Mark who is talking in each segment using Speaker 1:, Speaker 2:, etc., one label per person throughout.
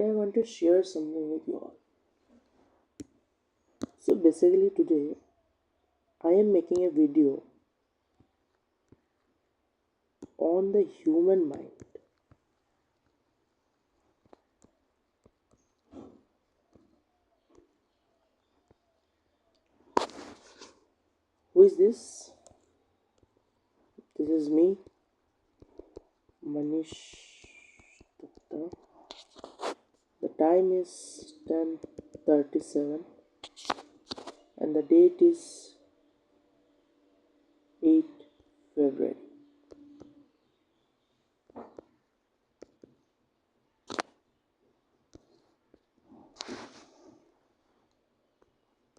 Speaker 1: today I want to share something with you all. So basically today I am making a video on the human mind. Who is this? This is me, Manish Dutta. The time is 10:37 and the date is 8 February.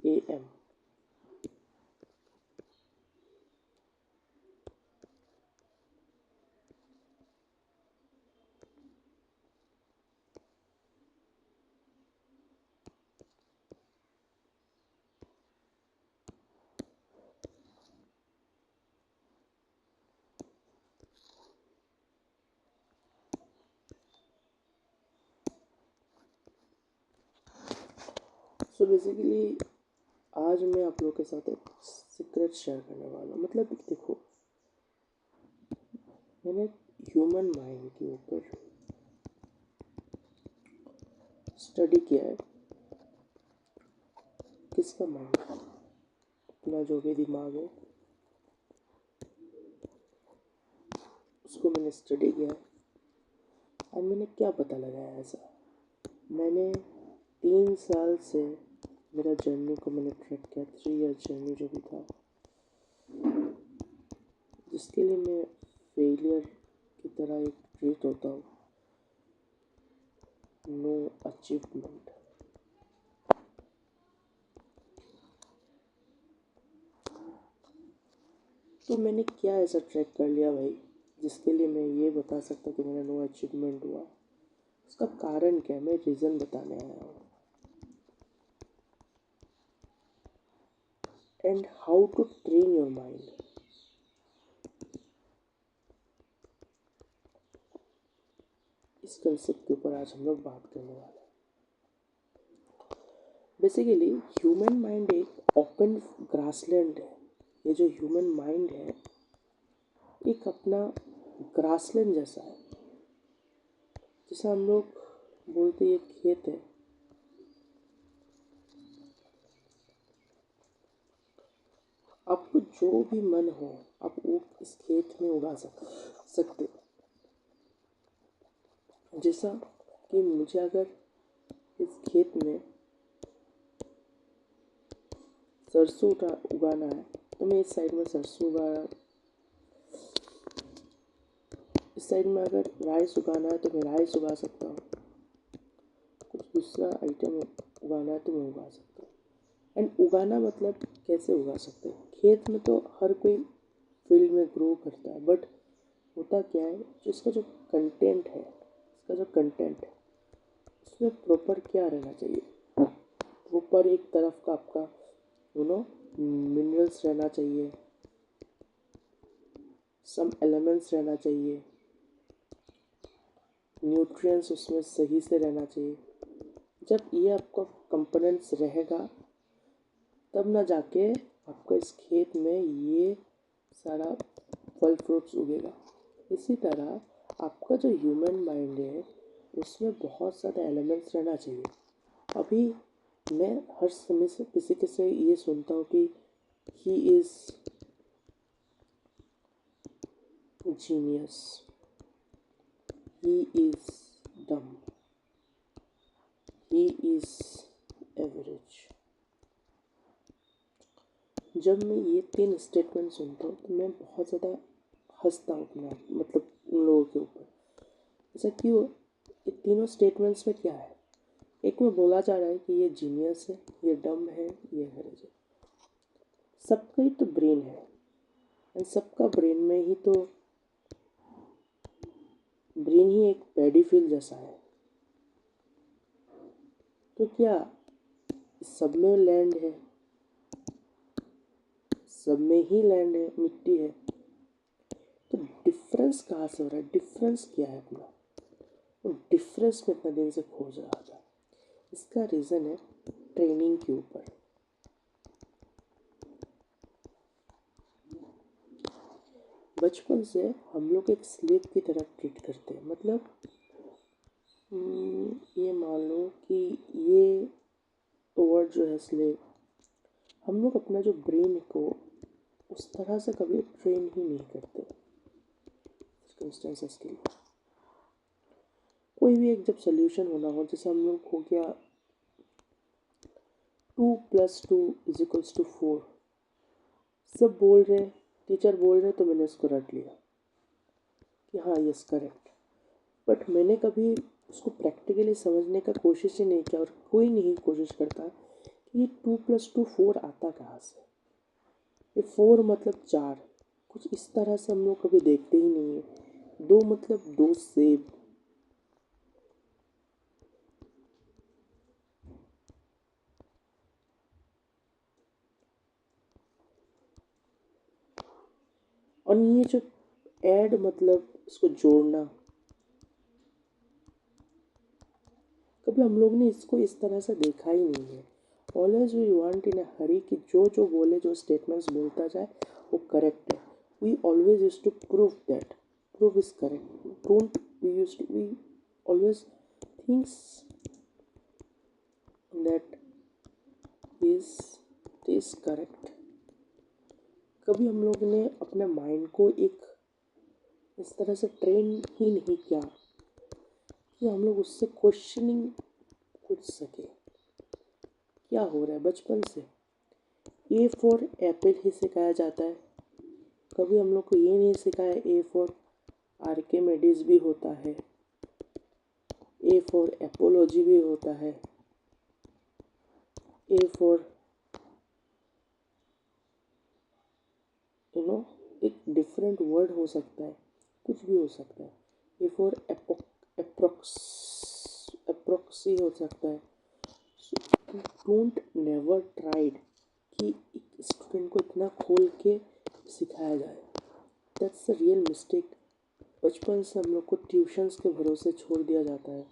Speaker 1: AM. So basically आज मैं आप लोगों के साथ एक secret share करने वाला हूँ। मतलब देखो, मैंने ह्यूमन माइंड के ऊपर स्टडी किया है। किसका माइंड, अपना जो भी दिमाग है उसको मैंने स्टडी किया है। और मैंने क्या पता लगाया ऐसा, मैंने 3 साल से मेरा जर्नी को मैंने ट्रैक किया। 3 ईयर जर्नी जो भी था, जिसके लिए मैं फेलियर की तरह एक ट्रीट होता हूँ। Know achievement. तो मैंने क्या ऐसा ट्रैक कर लिया भाई, जिसके लिए मैं ये बता सकता कि मेरा नो अचीवमेंट हुआ। उसका कारण क्या है, मैं रीज़न बताने आया हूँ। And how to train your mind. इस कंसेप्ट के ऊपर आज हम लोग बात करने वाले हैं। बेसिकली ह्यूमन माइंड एक ओपन ग्रासलैंड है। ये जो ह्यूमन माइंड है एक अपना ग्रासलैंड जैसा है। जैसा हम लोग बोलते ये खेत है, आपको जो भी मन हो आप वो इस खेत में उगा सकते हो। जैसा कि मुझे अगर इस खेत में सरसों उगाना है तो मैं इस साइड में सरसों उगा रहा हूँ। इस साइड में अगर राइस उगाना है तो मैं राइस उगा सकता हूँ। कुछ दूसरा आइटम उगाना है तो मैं उगा सकता हूँ। एंड उगाना मतलब कैसे उगा सकते हैं। खेत में तो हर कोई फील्ड में ग्रो करता है, बट होता क्या है, इसका जो कंटेंट है, उसमें प्रॉपर क्या रहना चाहिए। प्रॉपर एक तरफ का आपका मिनरल्स रहना चाहिए, सम एलिमेंट्स रहना चाहिए, न्यूट्रिएंट्स उसमें सही से रहना चाहिए। जब ये आपका कंपोनेंट्स रहेगा तब ना जाके आपका इस खेत में ये सारा फल फ्रूट्स उगेगा। इसी तरह आपका जो ह्यूमन माइंड है उसमें बहुत सारे एलिमेंट्स रहना चाहिए। अभी मैं हर समय से किसी से ये सुनता हूँ कि he is genius, he is dumb, he is average। जब मैं ये 3 स्टेटमेंट सुनता हूँ तो मैं बहुत ज़्यादा हंसता हूँ अपने आप, मतलब उन लोगों के ऊपर। ऐसा क्यों? ये तीनों स्टेटमेंट्स में क्या है, एक में बोला जा रहा है कि ये जीनियस है, ये डम है, ये एवरेज है। सबका ही तो ब्रेन है, एंड सबका ब्रेन में ही तो ब्रेन ही एक पैडी फील्ड जैसा है। तो क्या सब में लैंड है, सब में ही लैंड है, मिट्टी है। तो डिफरेंस कहाँ से हो रहा है, डिफरेंस क्या है अपना? तो डिफरेंस में इतना दिन से खोज रहा था। इसका रीज़न है ट्रेनिंग के ऊपर। बचपन से हम लोग एक स्लेव की तरह ट्रीट करते हैं। मतलब ये मान लो कि ये वर्ड जो है स्लेव, हम लोग अपना जो ब्रेन को उस तरह से कभी ट्रेन ही नहीं करते। सर्कमस्टेंसेस के लिए कोई भी एक जब सोल्यूशन होना हो, जैसे हम लोग हो गया 2+2=4, सब बोल रहे, टीचर बोल रहे, तो मैंने उसको रट लिया कि हाँ यस करेक्ट। बट मैंने कभी उसको प्रैक्टिकली समझने का कोशिश ही नहीं किया, और कोई नहीं कोशिश करता कि ये 2+2=4 आता कहाँ से। ये 4 मतलब 4, कुछ इस तरह से हम लोग कभी देखते ही नहीं है। 2 मतलब 2 सेब। और ये जो ऐड मतलब इसको जोड़ना, कभी हम लोग ने इसको इस तरह से देखा ही नहीं है। ऑलवेज वी वांट इन अ हरी कि जो जो बोले, जो स्टेटमेंट्स बोलता जाए वो करेक्ट है। We always use to prove that prove is correct. Don't we always thinks that is correct. कभी हम लोग ने अपने माइंड को एक इस तरह से ट्रेन ही नहीं किया कि हम लोग उससे क्वेश्चनिंग पूछ सके क्या हो रहा है। बचपन से ए फॉर एप्पल ही सिखाया जाता है। कभी हम लोग को ये नहीं सिखाया ए फॉर आर्किमिडीज भी होता है, ए फॉर एपोलॉजी भी होता है, ए फॉर एक डिफरेंट वर्ड हो सकता है, कुछ भी हो सकता है। ए फॉर अप्रोक्सी हो सकता है। सो डोंट नेवर ट्राइड कि एक स्टूडेंट को इतना खोल के सिखाया जाए। That's the real mistake. बचपन से हम लोग को ट्यूशन्स के भरोसे छोड़ दिया जाता है।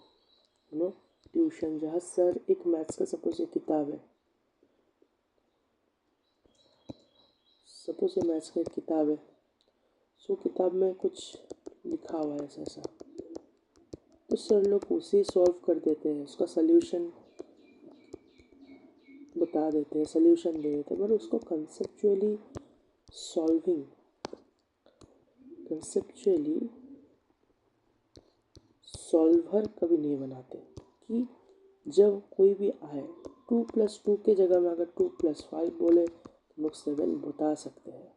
Speaker 1: ट्यूशन जहाँ सर एक मैथ्स का सपोज एक किताब है, सपोज ये मैथ्स का एक किताब है, सो किताब में कुछ लिखा हुआ है ऐसा, तो सर लोग उसे सॉल्व कर देते हैं, उसका सल्यूशन बता देते हैं, सल्यूशन दे देते हैं। पर उसको कंसेप्चुअली सॉल्वर कभी नहीं बनाते। कि जब कोई भी आए 2+2 के जगह में अगर 2+5 बोले तो लोग 7 बता सकते हैं।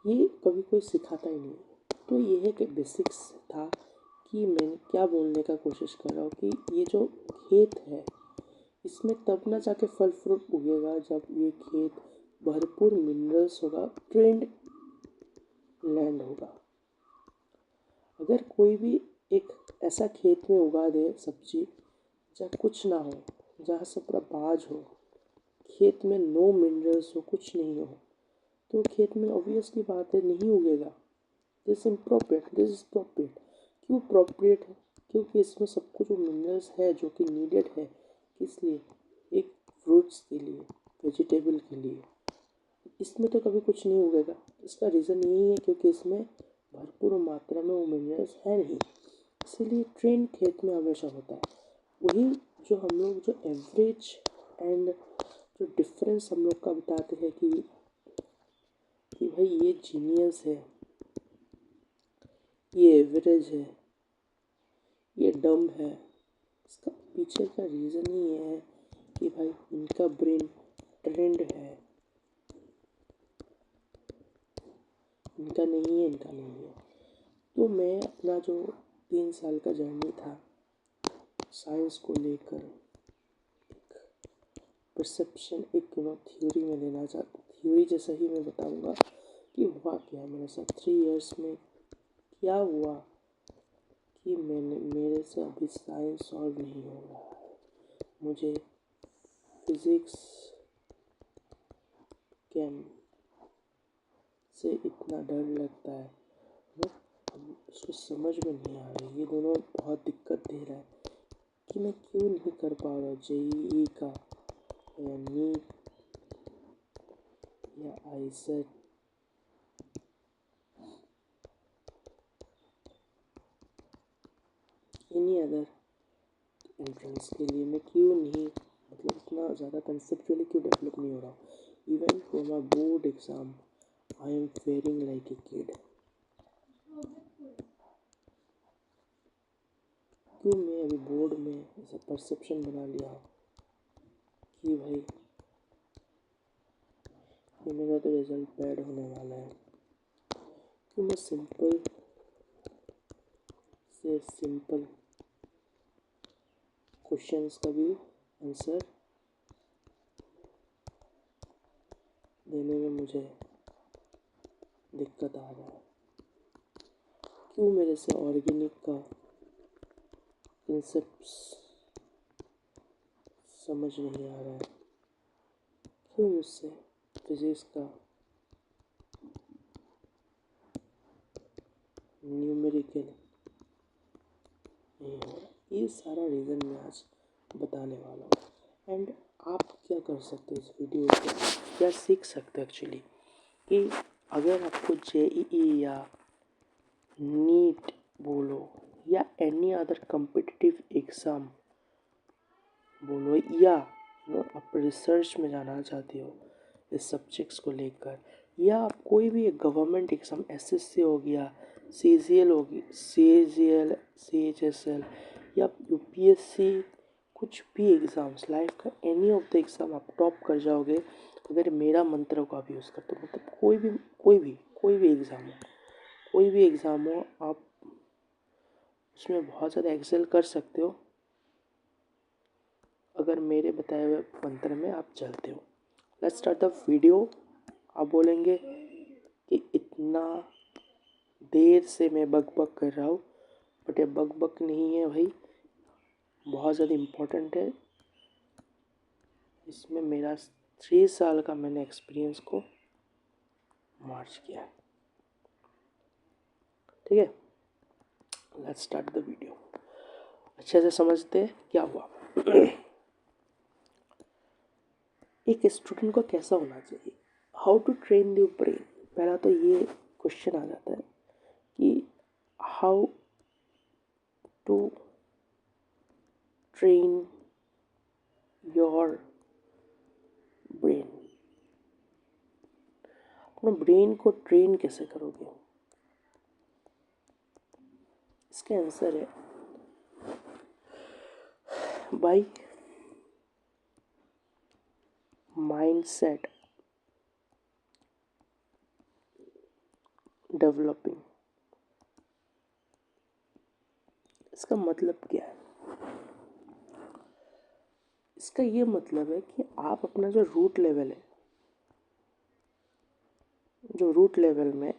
Speaker 1: ये कभी कोई सिखाता ही नहीं। तो ये है कि बेसिक्स था कि मैं क्या बोलने का कोशिश कर रहा हूँ कि ये जो खेत है इसमें तब ना जाके फल फ्रूट उगेगा जब ये खेत भरपूर मिनरल्स होगा, ट्रेंड लैंड होगा। अगर कोई भी एक ऐसा खेत में उगा दे सब्जी जहाँ कुछ ना हो, जहाँ से पूरा बाज हो, खेत में नो मिनरल्स हो, कुछ नहीं हो, तो खेत में ऑब्वियसली बात है नहीं उगेगा। This is प्रोप्रिएट। क्यों प्रोप्रिएट है? क्योंकि इसमें सब कुछ मिनरल्स है जो कि नीडेड है। किस लिए? एक फ्रूट्स के लिए, वेजिटेबल के लिए। इसमें तो कभी कुछ नहीं उगेगा। इसका रीज़न यही है क्योंकि इसमें भरपूर मात्रा में वो मिनरल्स है नहीं। इसीलिए ट्रेंड खेत में हमेशा होता है। वही जो हम लोग जो एवरेज एंड जो डिफरेंस हम लोग का बताते हैं कि भाई ये जीनियस है, ये एवरेज है, ये डम है। इसका पीछे का रीज़न ही ये है कि भाई इनका ब्रेन ट्रेंड है, इनका नहीं है, इनका नहीं है। तो मैं अपना जो 3 साल का जर्नी था साइंस को लेकर एक परसेप्शन, एक थ्योरी में लेना चाहता, थ्योरी जैसा ही मैं बताऊंगा कि हुआ क्या मेरे साथ 3 इयर्स में, क्या हुआ कि मेरे से अभी साइंस सॉल्व नहीं हो रहा है। मुझे फिज़िक्स केम से इतना डर लगता है। उसको समझ में नहीं आ रहा है। ये दोनों बहुत दिक्कत दे रहा है कि मैं क्यों नहीं कर पा रहा जेईई का या नीट या आईसेट एनी अदर एंट्रेंस के लिए मैं क्यों नहीं, मतलब इतना ज़्यादा कंसेप्चुअली क्यों डेवलप नहीं हो रहा। Even for my board exam I am faring like a kid. क्यों मैं अभी बोर्ड में ऐसा परसेप्शन बना लिया कि भाई ये मेरा तो रिजल्ट बैड होने वाला है। क्यों मैं सिंपल से सिंपल क्वेश्चंस का भी आंसर देने में मुझे दिक्कत आ रहा है। क्यों मेरे से ऑर्गेनिक का कंसेप्ट्स समझ नहीं आ रहा है। क्यों मुझसे फिजिक्स का न्यूमेरिकल नहीं हो रहा। ये सारा रीज़न मैं आज बताने वाला हूँ। एंड आप क्या कर सकते हो इस वीडियो से, क्या सीख सकते हो एक्चुअली, कि अगर आपको जेईई या नीट बोलो या एनी अदर कम्पिटिटिव एग्ज़ाम बोलो, या आप रिसर्च में जाना चाहते हो इस सब्जेक्ट्स को लेकर, या आप कोई भी एक गवर्नमेंट एग्ज़ाम एसएससी हो गया, सीजीएल होगी, सीजीएल, सीएचएसएल या यूपीएससी, कुछ भी एग्ज़ाम्स लाइफ का एनी ऑफ द एग्ज़ाम आप टॉप कर जाओगे अगर मेरा मंत्र को आप यूज़ करते हो। मतलब कोई भी एग्ज़ाम हो आप उसमें बहुत ज़्यादा एक्सेल कर सकते हो अगर मेरे बताए हुए मंत्र में आप चलते हो। Let's start the video. आप बोलेंगे कि इतना देर से मैं बक बक कर रहा हूँ, बट ये बक बक नहीं है भाई, बहुत ज़्यादा इम्पोर्टेंट है। इसमें मेरा 3 साल का मैंने एक्सपीरियंस को मार्च किया है। ठीक है, लेट्स स्टार्ट द वीडियो। अच्छे से समझते हैं क्या हुआ। एक स्टूडेंट को कैसा होना चाहिए, how to train the brain. पहला तो ये क्वेश्चन आ जाता है कि how to train your brain. अपने ब्रेन को ट्रेन कैसे करोगे, इसका आंसर है बाय माइंडसेट डेवलपिंग। इसका मतलब क्या है, इसका ये मतलब है कि आप अपना जो रूट लेवल है, जो रूट लेवल में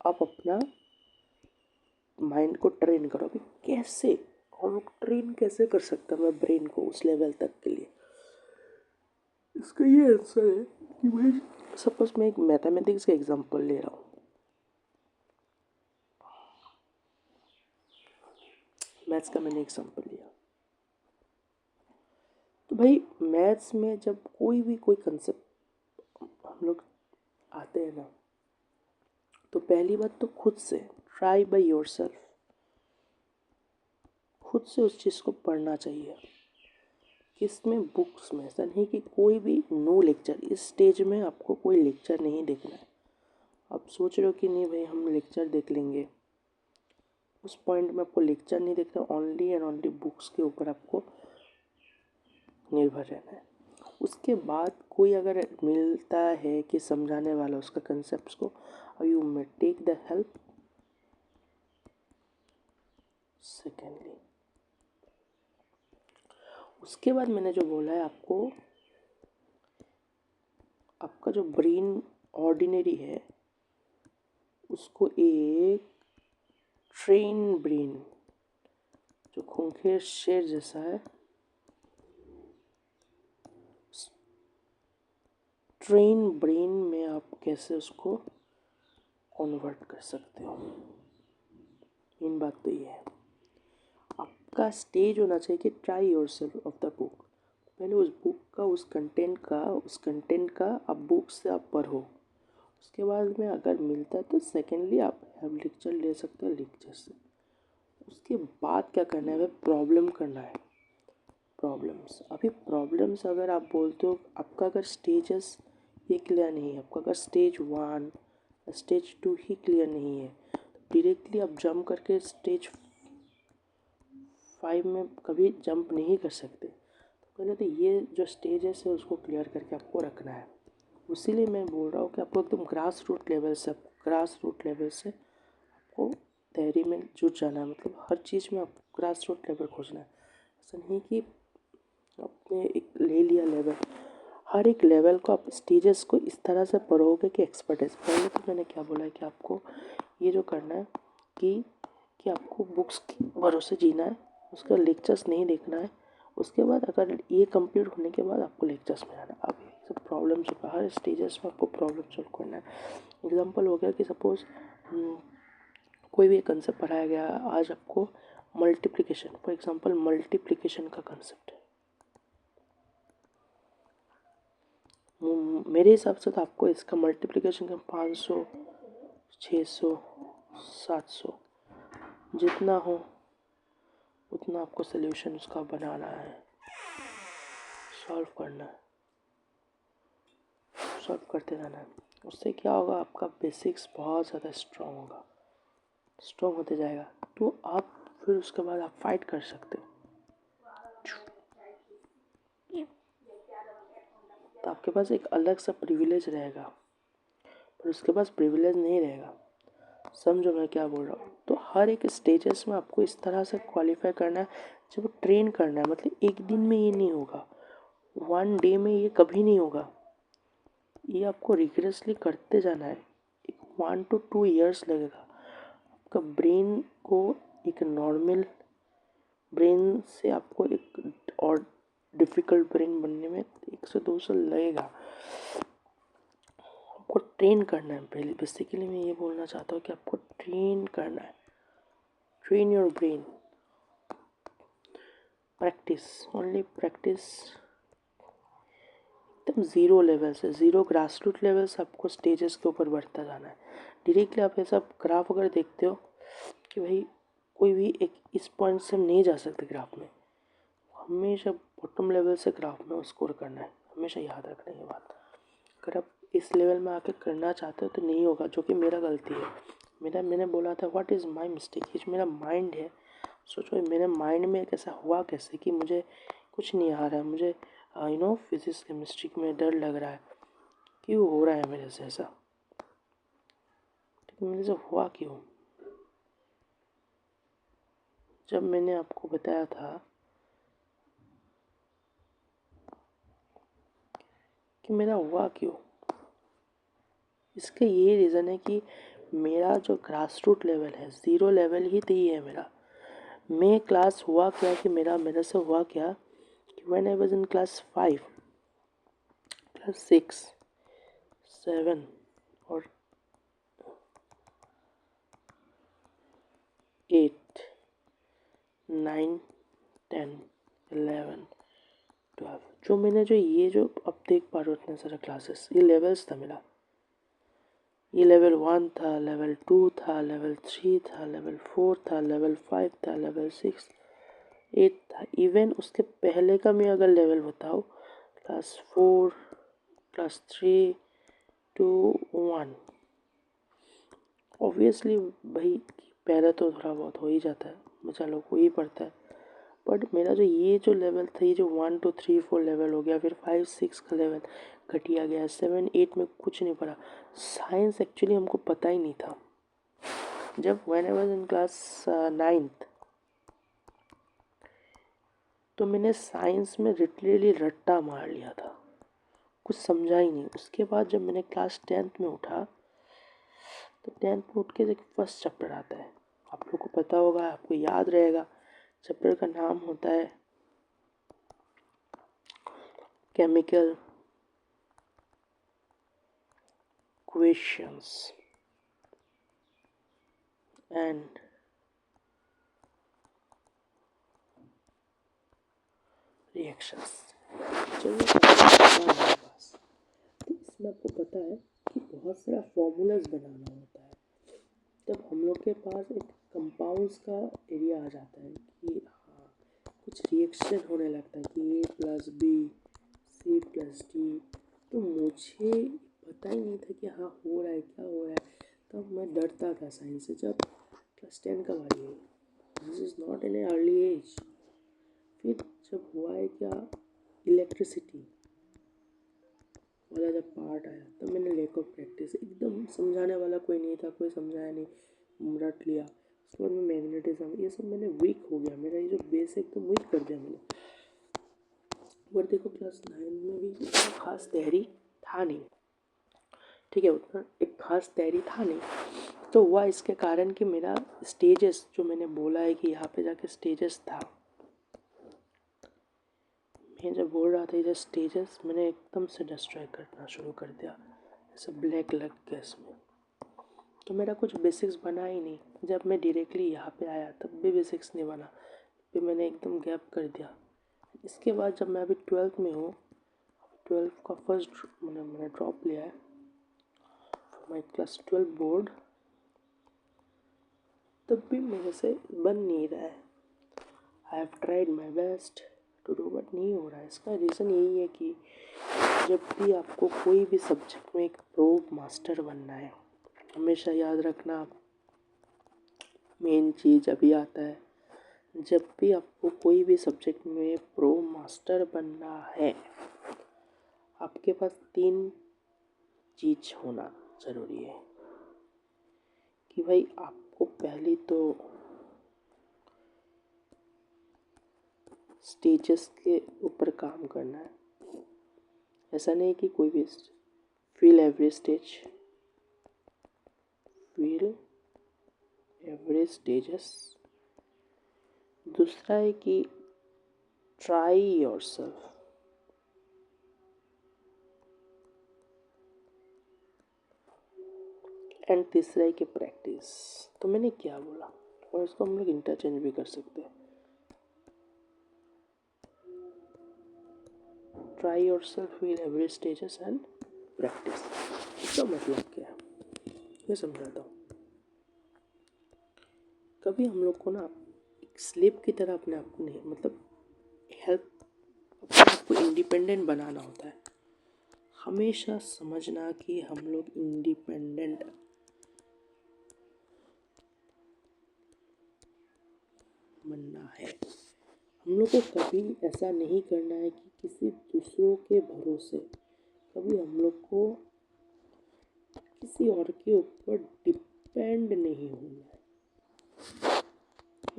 Speaker 1: आप अपना माइंड को ट्रेन करोगे। कैसे, और ट्रेन कैसे कर सकता मैं ब्रेन को उस लेवल तक के लिए, इसका ये आंसर है कि भाई सपोज मैं एक मैथमेटिक्स का एग्जांपल ले रहा हूँ। मैथ्स का मैंने एग्जांपल लिया, तो भाई मैथ्स में जब कोई कंसेप्ट हम लोग आते हैं ना, तो पहली बात तो खुद से ट्राई बाय योरसेल्फ, खुद से उस चीज़ को पढ़ना चाहिए। किसमें, बुक्स में। ऐसा नहीं कि कोई भी नो लेक्चर, इस स्टेज में आपको कोई लेक्चर नहीं देखना है। आप सोच रहे हो कि नहीं भाई हम लेक्चर देख लेंगे, उस पॉइंट में आपको लेक्चर नहीं देखना, ओनली एंड ओनली बुक्स के ऊपर आपको निर्भर रहना है। उसके बाद कोई अगर मिलता है कि समझाने वाला उसका कंसेप्ट को, you may take the help. Secondly, उसके बाद मैंने जो बोला है आपको, आपका जो ब्रेन ऑर्डिनरी है उसको एक ट्रेन ब्रेन, जो खूंखार शेर जैसा है, ट्रेन ब्रेन में आप कैसे उसको कन्वर्ट कर सकते हो। मेन बात तो ये है, आपका स्टेज होना चाहिए कि try your self of the book. पहले उस बुक का उस कंटेंट का आप बुक से आप पढ़ो, उसके बाद में अगर मिलता है तो सेकेंडली आप लेक्चर ले सकते हो लेक्चर से। उसके बाद क्या करना है, प्रॉब्लम करना है। प्रॉब्लम्स अगर आप बोलते हो, आपका अगर स्टेजेस ये क्लियर नहीं है, आपका अगर स्टेज 1 स्टेज 2 ही क्लियर नहीं है, तो डायरेक्टली आप जंप करके स्टेज 5 में कभी जंप नहीं कर सकते। तो पहले तो ये जो स्टेजेस है उसको क्लियर करके आपको रखना है। इसीलिए मैं बोल रहा हूँ कि आपको एकदम ग्रास रूट लेवल से आपको तैयारी में जुट जाना है। मतलब हर चीज़ में आपको ग्रास रूट लेवल खोजना है। ऐसा नहीं कि आपने एक ले लिया लेवल, हर एक लेवल को आप स्टेजेस को इस तरह से पढ़ोगे कि एक्सपर्टाइज। पहले तो मैंने क्या बोला है कि आपको ये जो करना है कि आपको बुक्स के भरोसे जीना है, उसका लेक्चर्स नहीं देखना है। उसके बाद अगर ये कंप्लीट होने के बाद आपको लेक्चर्स में आना है। अब ये सब प्रॉब्लम जो हर स्टेजेस में आपको प्रॉब्लम सॉल्व करना है। एग्जाम्पल हो गया कि सपोज कोई भी कंसेप्ट पढ़ाया गया, आज आपको मल्टीप्लिकेशन, फॉर एग्जांपल मल्टीप्लिकेशन का कंसेप्ट है। मेरे हिसाब से तो आपको इसका मल्टीप्लिकेशन का 500 600 700 जितना हो उतना आपको सोल्यूशन उसका बनाना है, सॉल्व करना है, सॉल्व करते जाना है। उससे क्या होगा, आपका बेसिक्स बहुत ज़्यादा स्ट्रॉन्ग होते जाएगा। तो आप फिर उसके बाद आप फाइट कर सकते हो। तो आपके पास एक अलग सा प्रिविलेज रहेगा, पर उसके पास प्रिविलेज नहीं रहेगा। समझो मैं क्या बोल रहा हूँ। तो हर एक स्टेजेस में आपको इस तरह से क्वालिफाई करना है, जब ट्रेन करना है। मतलब एक दिन में ये नहीं होगा, 1 डे में ये कभी नहीं होगा। ये आपको रिग्रेसली करते जाना है। एक 1 to 2 years लगेगा आपका ब्रेन को एक नॉर्मल ब्रेन से आपको एक और डिफ़िकल्ट ब्रेन बनने में 1 से 2 साल लगेगा। आपको ट्रेन करना है। पहले बेसिकली मैं ये बोलना चाहता हूँ कि आपको ट्रेन करना है। Train your brain, practice, only practice. एकदम ज़ीरो लेवल से, ज़ीरो ग्रास रूट लेवल से आपको स्टेजेस के ऊपर बढ़ता जाना है। डायरेक्टली आप ऐसा ग्राफ अगर देखते हो कि भाई कोई भी एक इस पॉइंट से हम नहीं जा सकते ग्राफ में, हमेशा बॉटम लेवल से ग्राफ में स्कोर करना है। हमेशा याद रखना ये बात। अगर आप इस लेवल में आके करना चाहते हो तो नहीं होगा, जो कि मेरा गलती है। मैंने बोला था व्हाट इज़ माई मिस्टेक, ये जो मेरा माइंड है। सोचो मेरे माइंड में कैसा हुआ, कैसे कि मुझे कुछ नहीं आ रहा है, मुझे फिजिक्स केमिस्ट्री में डर लग रहा है। क्यों हो रहा है मेरे से ऐसा, मेरे से हुआ क्यों? जब मैंने आपको बताया था कि मेरा हुआ क्यों, इसका ये रीज़न है कि मेरा जो ग्रास रूट लेवल है, ज़ीरो लेवल ही तो है मेरा। मैं क्लास हुआ क्या कि मेरे से हुआ क्या कि when I was in class 5, class 6, 7 और 8, 9, 10, 11, 12, जो मैंने जो अब देख पा रहे हो इतने सारे क्लासेस, ये लेवल्स था मेरा। ये लेवल 1 था, लेवल 2 था, लेवल 3 था, लेवल 4 था, लेवल 5 था, लेवल 6, 8 था। इवन उसके पहले का मैं अगर लेवल बताऊँ, क्लास 4, क्लास 3, 2, 1। ऑब्वियसली भाई पहले तो थोड़ा बहुत हो ही जाता है, बच्चा लोग को ही पड़ता है। बट मेरा ये जो लेवल था, ये जो 1 2 3 4 लेवल हो गया, फिर 5 6 का लेवल घटिया गया, 7 8 में कुछ नहीं पढ़ा। साइंस एक्चुअली हमको पता ही नहीं था। जब when I was in class 9th, तो मैंने साइंस में लिटरली रट्टा मार लिया था, कुछ समझा ही नहीं। उसके बाद जब मैंने क्लास 10th में उठा, तो 10th में उठ के एक फर्स्ट चैप्टर आता है, आप लोग को पता होगा, आपको याद रहेगा। चैप्टर का नाम होता है केमिकल क्वेश्चंस। And reactions. चलिए हमारे पास तो इसमें आपको पता है कि बहुत सारा फॉर्मूलाज बनाना होता है। तब हम लोग के पास एक कंपाउंड्स का एरिया आ जाता है कि हाँ कुछ रिएक्शन होने लगता है कि A+B C+D। तो मुझे पता ही नहीं था कि हाँ हो रहा है क्या हो रहा है। तब मैं डरता था साइंस से। जब क्लास 10 का बारी है, this is not in early age. फिर जब हुआ है क्या, इलेक्ट्रिसिटी वाला जब पार्ट आया तब मैंने लैक ऑफ प्रैक्टिस, एकदम समझाने वाला कोई नहीं था, कोई समझाया नहीं, रट लिया। उसके बाद में मैग्नेटिज्म, ये सब मैंने वीक हो गया, मेरा ये जो बेस है एकदम वीक कर दिया मैंने। और देखो क्लास 9 में भी उतना खास तैयारी था नहीं, ठीक है, उतना एक खास तैयारी था नहीं। तो हुआ इसके कारण कि मेरा स्टेजेस, जो मैंने बोला है कि यहाँ पे जाके स्टेजेस था, मैं जब बोल रहा था ये स्टेजेस, मैंने एकदम से डिस्ट्रॉय करना शुरू कर दिया, जैसे ब्लैक लग गया इसमें। तो मेरा कुछ बेसिक्स बना ही नहीं। जब मैं डायरेक्टली यहाँ पे आया तब भी बेसिक्स नहीं बना, फिर मैंने एकदम गैप कर दिया। इसके बाद जब मैं अभी 12th में हूँ, 12th का फर्स्ट मैंने ड्रॉप लिया है माई क्लास 12 बोर्ड, तब भी मेरे से बन नहीं रहा है। I have tried my best to do but नहीं हो रहा है। इसका रीज़न यही है कि जब भी आपको कोई भी सब्जेक्ट में एक प्रो मास्टर बनना है, हमेशा याद रखना मेन चीज़ अभी आता है, जब भी आपको कोई भी सब्जेक्ट में प्रो मास्टर बनना है, आपके पास 3 चीज़ होना ज़रूरी है। कि भाई आपको पहली तो स्टेजेस के ऊपर काम करना है। ऐसा नहीं कि कोई भी feel every stage, feel every stages. दूसरा है कि ट्राई योरसेल्फ। एंड तीसरा है कि प्रैक्टिस। तो मैंने क्या बोला, और इसको हम लोग इंटरचेंज भी कर सकते हैं। Try yourself, feel every stages and practice. इसका मतलब क्या है मैं समझाता हूँ। कभी हम लोग को ना एक स्लेव की तरह अपने आप को नहीं, मतलब हेल्प, अपने आप को इंडिपेंडेंट बनाना होता है। हमेशा समझना कि हम लोग इंडिपेंडेंट बनना है। हम लोग को कभी ऐसा नहीं करना है कि किसी दूसरों के भरोसे, कभी हम लोग को किसी और के ऊपर डिपेंड नहीं होना है।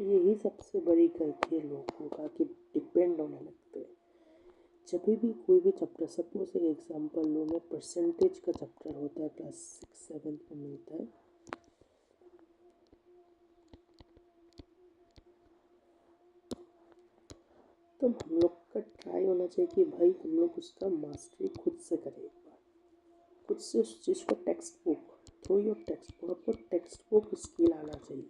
Speaker 1: यही सबसे बड़ी गलती है लोगों का कि डिपेंड होने लगते हैं। जब भी कोई भी चैप्टर, सपोज एक एग्जांपल लो, मैं परसेंटेज का चैप्टर होता है क्लास 6-7 में मिलता है, तो हम लोग का ट्राई होना चाहिए कि भाई हम लोग उसका मास्टरी खुद से करें, एक बार खुद से उस चीज़ को text book through your text book, आपको टेक्स्ट बुक स्किल आना चाहिए।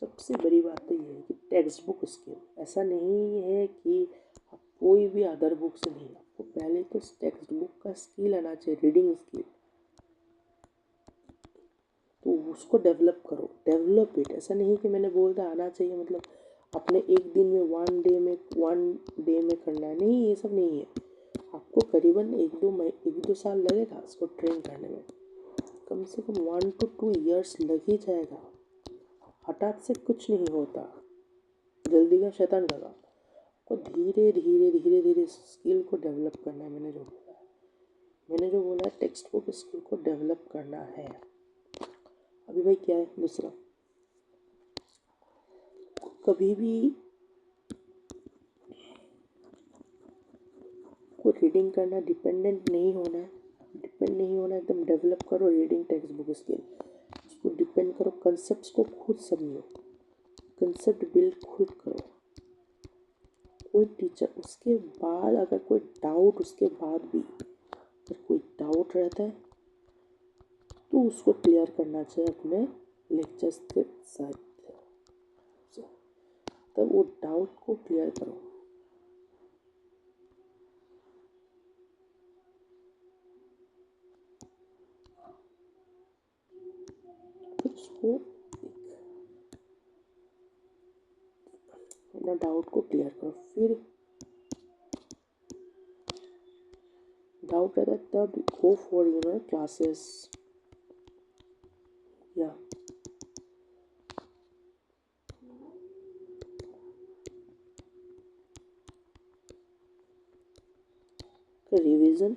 Speaker 1: सबसे बड़ी बात तो ये है कि टेक्स्ट बुक स्किल, ऐसा नहीं है कि आप कोई भी अदर बुक से नहीं, आपको पहले तो टेक्स्ट बुक का स्किल आना चाहिए, रीडिंग स्किल। तो उसको डेवलप करो, डेवलप इट। ऐसा नहीं कि मैंने बोल दिया आना चाहिए मतलब अपने एक दिन में वन डे में करना है, नहीं, ये सब नहीं है। आपको करीबन 1-2 साल लगेगा इसको ट्रेन करने में, कम से कम 1 to 2 years लग ही जाएगा। हठात से कुछ नहीं होता, जल्दी का शैतान का काम। आपको धीरे धीरे धीरे धीरे स्किल को डेवलप करना है। मैंने जो बोला है टेक्स्ट बुक स्किल को डेवलप करना है। अभी भाई क्या है दूसरा, कभी भी को रीडिंग करना, डिपेंडेंट नहीं होना है, एकदम डेवलप करो रीडिंग टेक्स्ट बुक स्किल। उसको डिपेंड करो, कंसेप्ट्स को खुद समझो, कंसेप्ट बिल्ड खुद करो। कोई टीचर, उसके बाद अगर कोई डाउट, उसके बाद भी अगर कोई डाउट रहता है तो उसको क्लियर करना चाहिए अपने लेक्चर्स के साथ। तब वो डाउट को क्लियर करो। उसको अपना डाउट को क्लियर करो। फिर डाउट रहता है तब गो फॉर क्लासेस या रिवीजन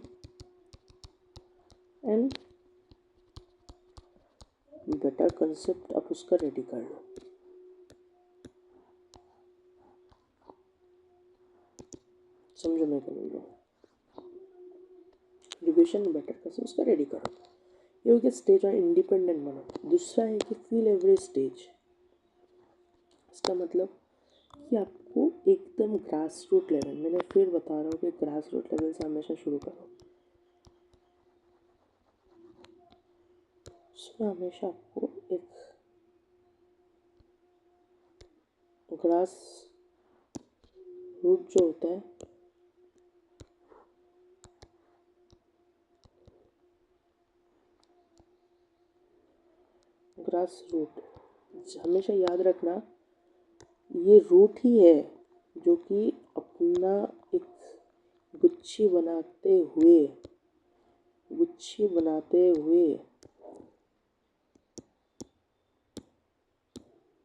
Speaker 1: एंड बेटर कंसेप्ट आप उसका रेडी कर लो। समझो मैं क्या बोल रहा हूँ। रिविजन बेटर कंसेप्ट उसका रेडी करो। ये हो गया स्टेज और इंडिपेंडेंट बनो। दूसरा है कि फील एवरी स्टेज। इसका मतलब कि आपको एकदम ग्रास रूट लेवल, मैंने फिर बता रहा हूँ कि ग्रास रूट लेवल से हमेशा शुरू करो। उसमें हमेशा आपको एक ग्रास रूट जो होता है ग्रास रूट हमेशा याद रखना, ये रूट ही है जो कि अपना एक गुच्छी बनाते हुए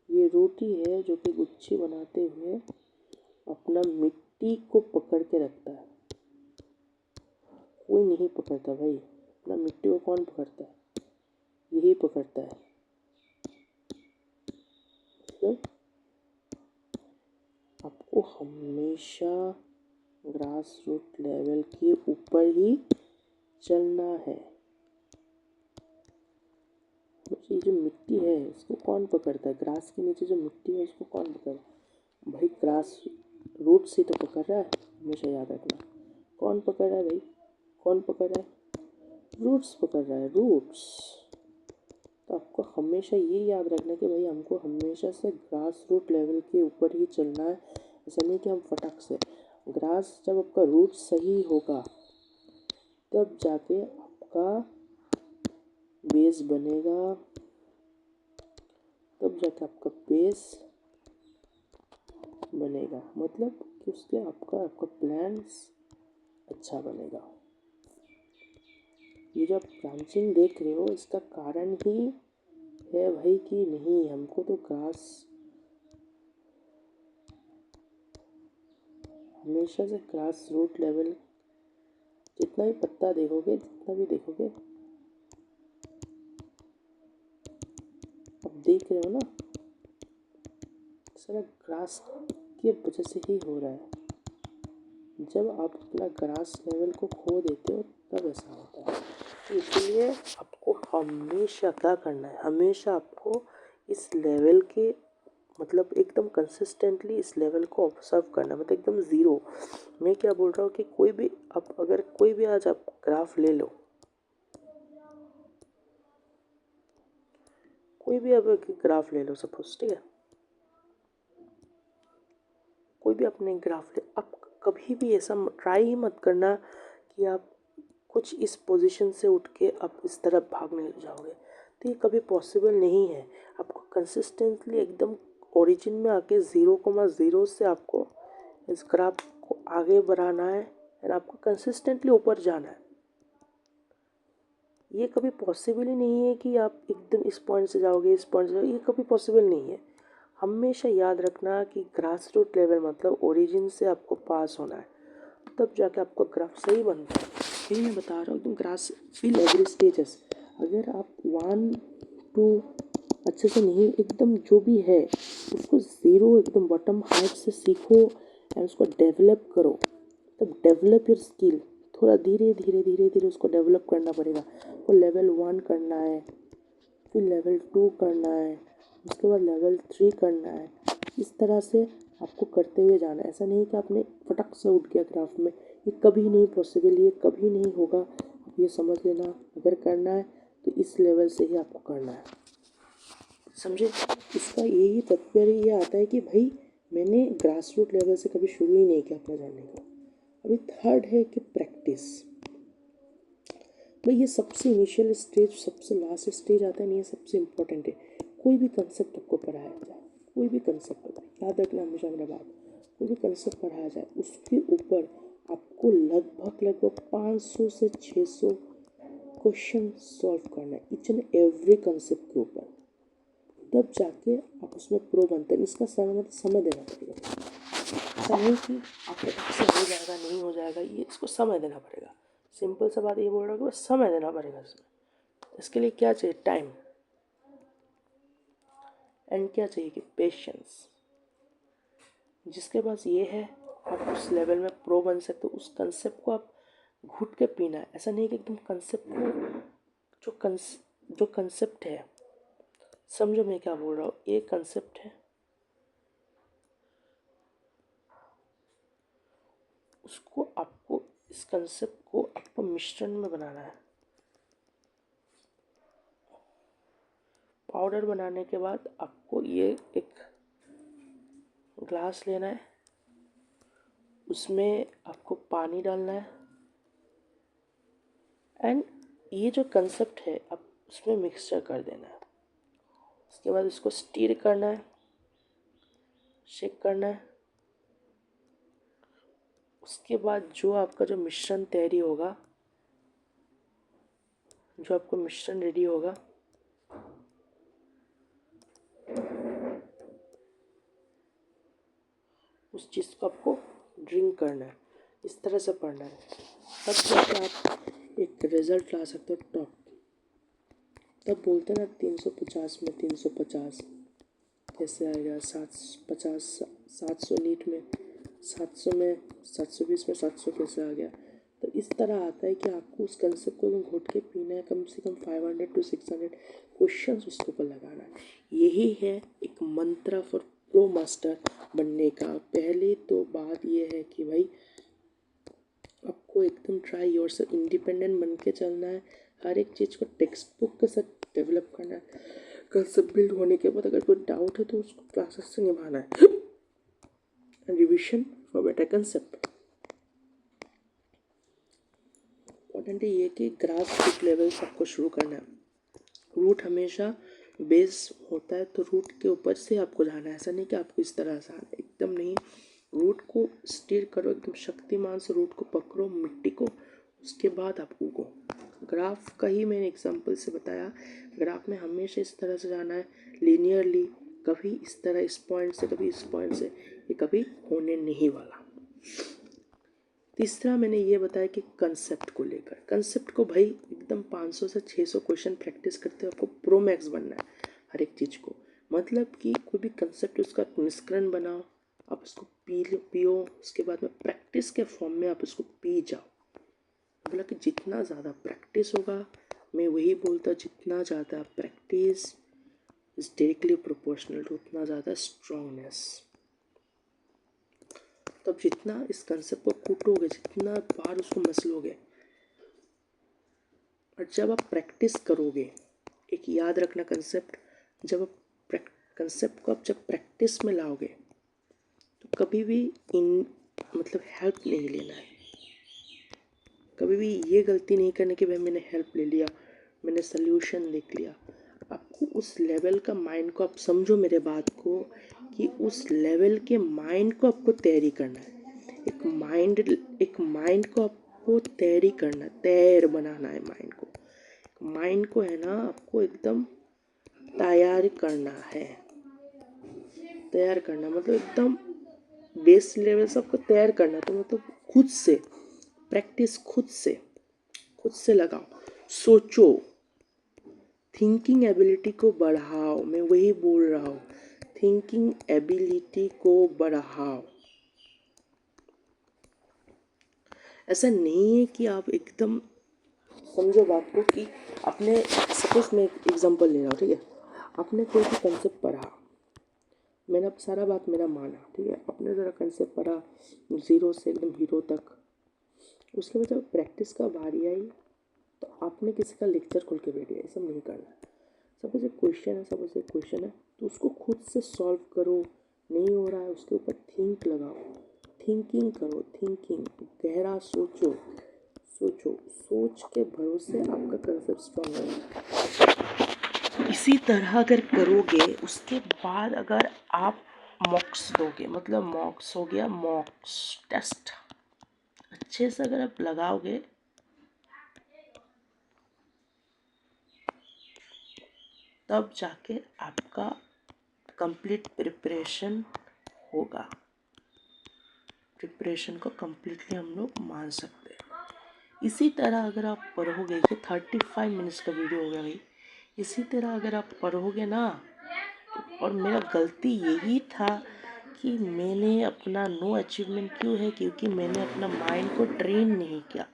Speaker 1: ये रूट ही है जो कि गुच्छी बनाते हुए अपना मिट्टी को पकड़ के रखता है। कोई नहीं पकड़ता भाई, अपना मिट्टी को कौन पकड़ता है? यही पकड़ता है। मतलब आपको हमेशा ग्रास रूट लेवल के ऊपर ही चलना है। ये जो मिट्टी है इसको कौन पकड़ता है? ग्रास के नीचे जो मिट्टी है उसको कौन पकड़ता है भाई? ग्रास रूट से तो पकड़ रहा है। हमेशा याद रखना, कौन पकड़ रहा है भाई? कौन पकड़ रहा है? रूट्स पकड़ रहा है, रूट्स। तो आपको हमेशा ये याद रखना कि भाई हमको हमेशा से ग्रास रूट लेवल के ऊपर ही चलना है। ऐसा नहीं कि हम फटक से ग्रास, जब आपका रूट सही होगा तब जाके आपका बेस बनेगा, मतलब कि उसके आपका प्लान्स अच्छा बनेगा। ये जो आप ब्रांचिंग देख रहे हो इसका कारण ही है भाई कि नहीं, हमको तो ग्रास हमेशा से ग्रास रूट लेवल, जितना भी पत्ता देखोगे, जितना भी देखोगे, अब देख रहे हो ना, सारा ग्रास की वजह से ही हो रहा है। जब आप अपना ग्रास लेवल को खो देते हो तब ऐसा होता है। तो इसलिए आपको हमेशा क्या करना है? हमेशा आपको इस लेवल के, मतलब एकदम कंसिस्टेंटली इस लेवल को ऑब्जर्व करना, मतलब एकदम ज़ीरो। मैं क्या बोल रहा हूँ कि कोई भी आप अगर कोई भी आज आप ग्राफ ले लो, कोई भी आप ग्राफ ले लो सपोज, ठीक है, कोई भी अपने ग्राफ ले, आप कभी भी ऐसा ट्राई ही मत करना कि आप कुछ इस पोजीशन से उठ के आप इस तरफ भागने जाओगे, तो ये कभी पॉसिबल नहीं है। आपको कंसिस्टेंटली एकदम ओरिजिन में आके 0,0 से आपको इस ग्राफ को आगे बढ़ाना है और आपको कंसिस्टेंटली ऊपर जाना है। ये कभी पॉसिबल ही नहीं है कि आप एकदम इस पॉइंट से जाओगे, इस पॉइंट से जाओगे, ये कभी पॉसिबल नहीं है। हमेशा याद रखना कि ग्रास रूट लेवल मतलब ओरिजिन से आपको पास होना है, तब जाके आपका ग्राफ सही बनता है। यही मैं बता रहा हूँ, एकदम ग्रास फील एवरी स्टेजेस। अगर आप 1 2 अच्छे से नहीं, एकदम जो भी है उसको 0 एकदम बॉटम हाइट से सीखो एंड उसको डेवलप करो। तब डेवलप योर स्किल, थोड़ा धीरे धीरे धीरे धीरे उसको डेवलप करना पड़ेगा। वो लेवल 1 करना है, फिर लेवल 2 करना है, उसके बाद लेवल 3 करना है। इस तरह से आपको करते हुए जाना है। ऐसा नहीं कि आपने फटक से उठ गया ग्राफ में, ये कभी नहीं पॉसिबल, ये कभी नहीं होगा। आप ये समझ लेना। अगर करना है तो इस लेवल से ही आपको करना है। समझे? इसका यही तात्पर्य ये आता है कि भाई मैंने ग्रास रूट लेवल से कभी शुरू ही नहीं किया अपना जानने का। अभी थर्ड है कि प्रैक्टिस। भाई ये सबसे इनिशियल स्टेज, सबसे लास्ट स्टेज आता है नहीं, ये सबसे इम्पोर्टेंट है। कोई भी कंसेप्ट आपको पढ़ाया जाए, कोई भी कंसेप्ट, याद रखना हमेशा मेरा बात, कोई भी कंसेप्ट पढ़ाया जाए उसके ऊपर आपको लगभग 500 से 600 क्वेश्चन सॉल्व करना है, ईच एंड एवरी कंसेप्ट के ऊपर। तब जाके आप उसमें प्रो बनते हैं। इसका समय देना पड़ेगा। ऐसा नहीं कि आपके से हो जाएगा नहीं हो जाएगा, ये इसको समय देना पड़ेगा। सिंपल सा बात ये बोल रहा हूँ कि बस समय देना पड़ेगा इसमें। इसके लिए क्या चाहिए? टाइम। एंड क्या चाहिए कि पेशेंस। जिसके पास ये है आप उस लेवल में प्रो बन सकते हो। उस कंसेप्ट को आप घुट के पीना है। ऐसा नहीं कि एकदम कंसेप्ट को जो कंसेप्ट है, समझो मैं क्या बोल रहा हूँ। ये कंसेप्ट है, उसको आपको, इस कंसेप्ट को आपको मिश्रण में बनाना है। पाउडर बनाने के बाद आपको ये एक ग्लास लेना है, उसमें आपको पानी डालना है एंड ये जो कंसेप्ट है आप उसमें मिक्सचर कर देना है। उसके बाद इसको स्टीर करना है, शेक करना है। उसके बाद जो आपका जो मिश्रण तैयारी होगा, जो आपको मिश्रण रेडी होगा, उस चीज़ को आपको ड्रिंक करना है। इस तरह से पढ़ना है, तब जाके आप एक रिजल्ट ला सकते हो टॉप। तब बोलते हैं ना 350 में 350 कैसे आएगा, 700 नीट में 700 में 720 में 700 कैसे आ गया। तो इस तरह आता है कि आपको उस कंसेप्ट को घुट के पीना है। कम से कम 500 to 600 क्वेश्चंस उसके ऊपर लगाना है। यही है एक मंत्र फॉर प्रो मास्टर बनने का। पहले तो बात यह है कि भाई आपको एकदम ट्राई योर सेल्फ, इंडिपेंडेंट बन के चलना है। हर एक चीज़ को टेक्स्ट बुक के साथ डेवलप करना है। कंसेप्ट बिल्ड होने के बाद अगर कोई डाउट है तो उसको क्लासेस से निभाना है। Revision for better concept. Important है ये कि ग्रास रूट लेवल से आपको शुरू करना है। रूट हमेशा बेस होता है, तो रूट के ऊपर से आपको जाना है। ऐसा नहीं कि आपको इस तरह से आना है, एकदम नहीं। रूट को स्टीर करो, एकदम शक्तिमान से रूट को पकड़ो, मिट्टी को, उसके बाद आप उगो। ग्राफ का ही मैंने एग्जांपल से बताया। ग्राफ में हमेशा इस तरह से जाना है, लीनियरली। कभी इस तरह इस पॉइंट से, कभी इस पॉइंट से, ये कभी होने नहीं वाला। तीसरा मैंने ये बताया कि कंसेप्ट को लेकर, कंसेप्ट को भाई एकदम 500 से 600 क्वेश्चन प्रैक्टिस करते हुए आपको प्रो मैक्स बनना है हर एक चीज़ को। मतलब कि कोई भी कंसेप्ट उसका निष्करण बनाओ, आप उसको पियो, उसके बाद में प्रैक्टिस के फॉर्म में आप उसको पी जाओ। बोला कि जितना ज़्यादा प्रैक्टिस होगा, मैं वही बोलता, जितना ज़्यादा practice is directly proportional to उतना ज़्यादा स्ट्रांगनेस। तब जितना इस कंसेप्ट को कूटोगे, जितना बार उसको मसलोगे, और जब आप प्रैक्टिस करोगे, एक याद रखना कंसेप्ट, जब आप कंसेप्ट को आप जब प्रैक्टिस में लाओगे तो कभी भी मतलब हेल्प नहीं लेना है। कभी भी ये गलती नहीं करने की भाई मैंने हेल्प ले लिया, मैंने सल्यूशन देख लिया। आपको उस लेवल का माइंड को, आप समझो मेरे बात को, कि उस लेवल के माइंड को आपको तैयारी करना है। एक माइंड को आपको तैयारी करना, तैयार बनाना है माइंड को। माइंड को है ना आपको एकदम तैयार करना है। तैयार करना मतलब एकदम बेस लेवल से आपको तैयार करना। तो मतलब खुद से प्रैक्टिस, खुद से लगाओ, सोचो, थिंकिंग एबिलिटी को बढ़ाओ। मैं वही बोल रहा हूँ, थिंकिंग एबिलिटी को बढ़ाओ। ऐसा नहीं है कि आप एकदम, समझो बात को कि आपने, सपोज मैं एक एग्जांपल ले रहा हूँ, ठीक है। आपने कोई भी कंसेप्ट पढ़ा, मैंने सारा बात मेरा माना, ठीक है। आपने ज़रा कंसेप्ट पढ़ा 0 से एकदम हीरो तक। उसके बाद जब प्रैक्टिस का बारी आई, तो आपने किसी का लेक्चर खोल के बैठ गया, ये सब नहीं करना है। सपोज एक क्वेश्चन है, तो उसको खुद से सॉल्व करो। नहीं हो रहा है, उसके ऊपर थिंक लगाओ, थिंकिंग करो, थिंकिंग, गहरा सोचो, सोच के भरोसे आपका कंसेप्ट स्ट्रॉन्ग होगा। इसी तरह अगर करोगे, उसके बाद अगर आप मॉक्स दोगे, मतलब मॉक्स हो गया मॉक्स टेस्ट, अच्छे से अगर आप लगाओगे तब जाके आपका कंप्लीट प्रिपरेशन होगा। प्रिपरेशन को कम्प्लीटली हम लोग मान सकते हैं। इसी तरह अगर आप पढ़ोगे, ये 35 मिनट्स का वीडियो हो गया भाई, इसी तरह अगर आप पढ़ोगे ना, और मेरा गलती यही था कि मैंने अपना नो अचीवमेंट क्यों है, क्योंकि मैंने अपना माइंड को ट्रेन नहीं किया।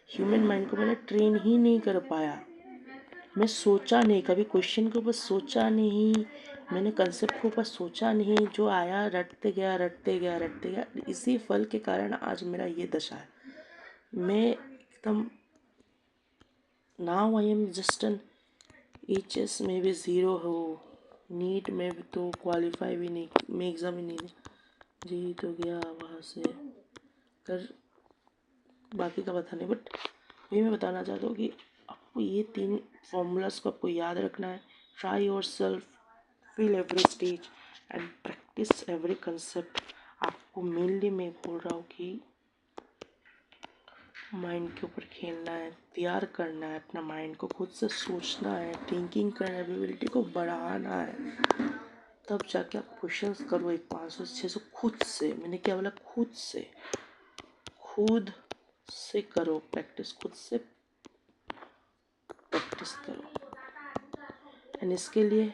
Speaker 1: ह्यूमन माइंड को मैंने ट्रेन ही नहीं कर पाया। मैं सोचा नहीं, कभी क्वेश्चन के ऊपर सोचा नहीं, मैंने कंसेप्ट के ऊपर सोचा नहीं, जो आया रटते गया। इसी फल के कारण आज मेरा ये दशा है। मैं एकदम now I am just an HS में भी ज़ीरो हो, नीट में भी तो क्वालिफाई भी नहीं, मैं एग्ज़ाम ही नहीं जी तो गया वहाँ से कर, बाकी का पता नहीं। बट ये मैं बताना चाहता हूँ कि आपको ये 3 फॉर्मूलाज को आपको याद रखना है। Try your self, feel every stage and practice every concept. आपको मेनली मैं बोल रहा हूँ कि माइंड के ऊपर खेलना है, तैयार करना है अपना माइंड को, खुद से सोचना है, थिंकिंग करना है, एबिलिटी को बढ़ाना है। तब जाके आप क्वेश्चंस करो, एक 500 600 खुद से। मैंने क्या बोला? खुद से करो प्रैक्टिस, खुद से प्रैक्टिस करो। एंड इसके लिए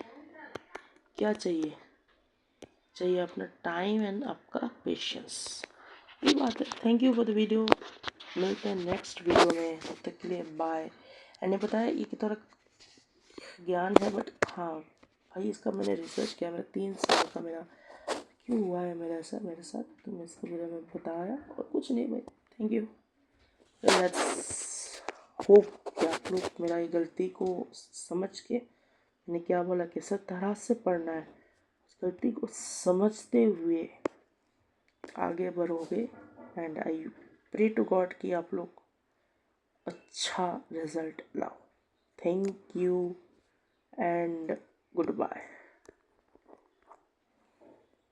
Speaker 1: क्या चाहिए? चाहिए अपना टाइम एंड आपका पेशेंस। ये बात है। Thank you for the video. मिलते हैं नेक्स्ट वीडियो में, तब तक के लिए बाय। मैंने बताया ये कि थोड़ा ज्ञान है, बट हाँ भाई इसका मैंने रिसर्च किया। मेरा 3 साल का मेरा क्यों हुआ है मेरा ऐसा मेरे साथ, तो मैं इसके बारे में बताया और कुछ नहीं भाई। Thank you. लेट्स होप कि आप लोग मेरा ये गलती को समझ के, मैंने क्या बोला किस तरह से पढ़ना है, उस गलती को समझते हुए आगे बढ़ोगे। And I pray to God कि आप लोग अच्छा रिजल्ट लाओ। Thank you and good bye.